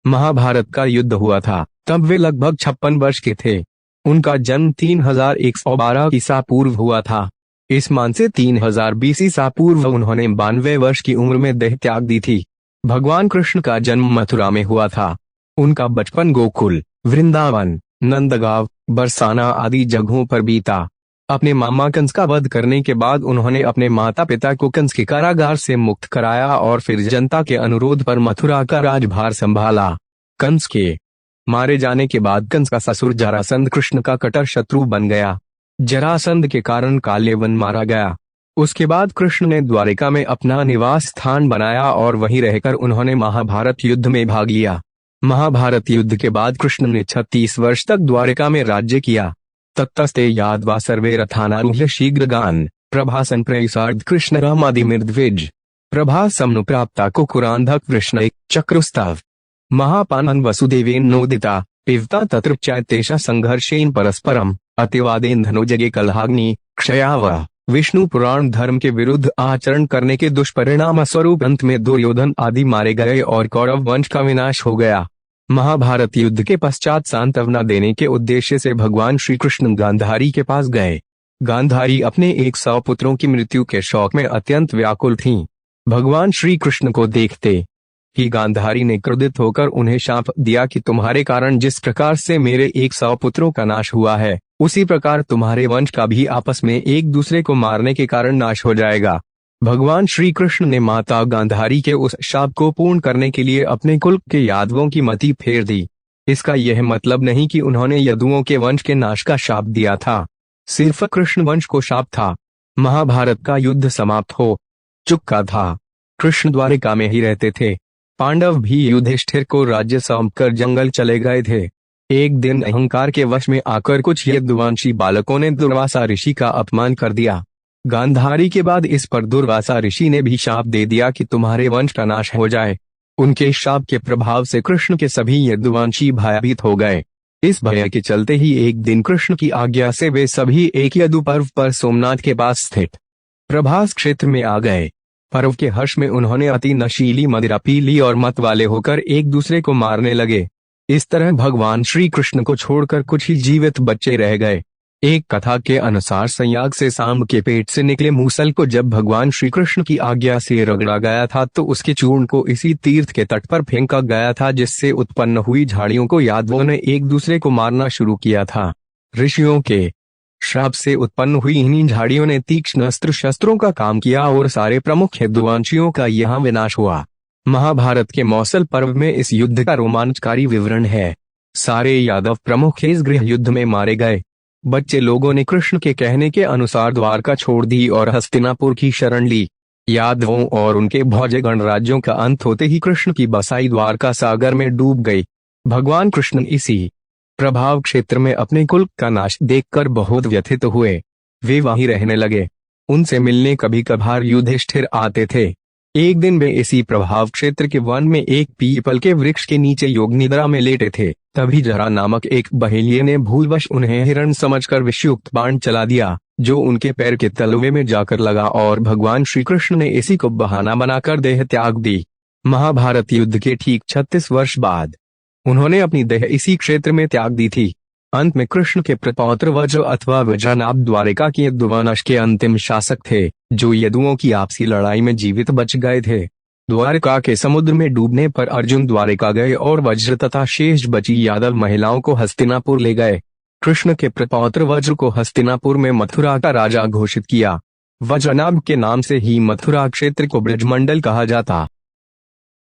महाभारत का युद्ध हुआ था तब वे लगभग 56 वर्ष के थे। उनका जन्म 3112 ईसा पूर्व हुआ था। इस मान से 3020 ईसा पूर्व उन्होंने 92 वर्ष की उम्र में देह त्याग दी थी। भगवान कृष्ण का जन्म मथुरा में हुआ था। उनका बचपन गोकुल, वृंदावन, नंदगांव, बरसाना आदि जगहों पर बीता। अपने मामा कंस का वध करने के बाद उन्होंने अपने माता पिता को कंस के कारागार से मुक्त कराया और फिर जनता के अनुरोध पर मथुरा का राजभार संभाला। कंस के मारे जाने के बाद कंस का ससुर जरासंध कृष्ण का कट्टर शत्रु बन गया। जरासंध के कारण काल्यवन मारा गया। उसके बाद कृष्ण ने द्वारिका में अपना निवास स्थान बनाया और वहीं रहकर उन्होंने महाभारत युद्ध में भाग लिया। महाभारत युद्ध के बाद कृष्ण ने 36 वर्ष तक द्वारिका में राज्य किया। ततस्ते यादवा सर्वे रथानारूह्य शीघ्रगान प्रभासन प्रयुसार्ध कृष्ण रामादिमिर्द्विज प्रभासमनु प्राप्ता कुकुरांधक कृष्ण चक्रुस्तव महापानन वसुदेवेन नोदिता पिबता तत्र चैतेषा संघर्षेन परस्परम अतिवादेन धनुजगे कलहाग्नि क्षयाव। विष्णु पुराण धर्म के विरुद्ध आचरण करने के दुष्परिणाम स्वरूप अंत में दुर्योधन आदि मारे गए और कौरव वंश का विनाश हो गया। महाभारत युद्ध के पश्चात सांत्वना देने के उद्देश्य से भगवान श्री कृष्ण गांधारी के पास गए। गांधारी अपने 100 पुत्रों की मृत्यु के शोक में अत्यंत व्याकुल थीं। भगवान श्री कृष्ण को देखते ही गांधारी ने क्रोधित होकर उन्हें शाप दिया कि तुम्हारे कारण जिस प्रकार से मेरे 100 पुत्रों का नाश हुआ है, उसी प्रकार तुम्हारे वंश का भी आपस में एक दूसरे को मारने के कारण नाश हो जाएगा। भगवान श्री कृष्ण ने माता गांधारी के उस शाप को पूर्ण करने के लिए अपने कुल के यादवों की मति फेर दी। इसका यह मतलब नहीं कि उन्होंने यदुओं के वंश के नाश का शाप दिया था, सिर्फ कृष्ण वंश को शाप था। महाभारत का युद्ध समाप्त हो चुका था। कृष्ण द्वारिका में ही रहते थे। पांडव भी युधिष्ठिर को राज्य सौंपकर जंगल चले गए थे। एक दिन अहंकार के वश में आकर कुछ यदुवंशी बालकों ने दुर्वासा ऋषि का अपमान कर दिया। गांधारी के बाद इस पर दुर्वासा ऋषि ने भी शाप दे दिया कि तुम्हारे वंश का नाश हो जाए। उनके शाप के प्रभाव से कृष्ण के सभी यदुवंशी भयभीत हो गए। इस भय के चलते ही एक दिन कृष्ण की आज्ञा से वे सभी एक यदु पर्व पर सोमनाथ के पास स्थित प्रभास क्षेत्र में आ गए। पर्व के हर्ष में उन्होंने अति नशीली मदिरा पी ली और मत वाले होकर एक दूसरे को मारने लगे। इस तरह भगवान श्री कृष्ण को छोड़कर कुछ ही जीवित बच्चे रह गए। एक कथा के अनुसार संयाग से सांब के पेट से निकले मूसल को जब भगवान श्री कृष्ण की आज्ञा से रगड़ा गया था तो उसके चूर्ण को इसी तीर्थ के तट पर फेंका गया था, जिससे उत्पन्न हुई झाड़ियों को यादवों ने एक दूसरे को मारना शुरू किया था। ऋषियों के श्राप से उत्पन्न हुई इन्हीं झाड़ियों ने तीक्ष्ण अस्त्र शस्त्रों का काम किया और सारे प्रमुख यदुवंशियों का यहाँ विनाश हुआ। महाभारत के मौसल पर्व में इस युद्ध का रोमांचकारी विवरण है। सारे यादव प्रमुख इस गृह युद्ध में मारे गए। बच्चे लोगों ने कृष्ण के कहने के अनुसार द्वारका छोड़ दी और हस्तिनापुर की शरण ली। यादवों और उनके भौजे गणराज्यों का अंत होते ही कृष्ण की बसाई द्वारका सागर में डूब गई। भगवान कृष्ण इसी प्रभाव क्षेत्र में अपने कुल का नाश देखकर बहुत व्यथित हुए। वे वहीं रहने लगे। उनसे मिलने कभी कभार युधिष्ठिर आते थे। एक दिन वे इसी प्रभाव क्षेत्र के वन में एक पीपल के वृक्ष के नीचे योग निद्रा में लेटे थे। तभी जरा नामक एक बहेलिये ने भूलवश उन्हें हिरण समझकर विषयुक्त बाण चला दिया, जो उनके पैर के तलवे में जाकर लगा और भगवान श्री कृष्ण ने इसी को बहाना बनाकर देह त्याग दी। महाभारत युद्ध के ठीक 36 वर्ष बाद उन्होंने अपनी देह इसी क्षेत्र में त्याग दी थी। अंत में कृष्ण के प्रपौत्र वज्र अथवा वज्रनाभ द्वारिका के यदुवंश के अंतिम शासक थे, जो यदुओं की आपसी लड़ाई में जीवित बच गए थे। द्वारिका के समुद्र में डूबने पर अर्जुन द्वारिका गए और वज्र तथा शेष बची यादव महिलाओं को हस्तिनापुर ले गए। कृष्ण के प्रपौत्र वज्र को हस्तिनापुर में मथुरा का राजा घोषित किया। वज्रनाभ के नाम से ही मथुरा क्षेत्र को ब्रजमंडल कहा जाता।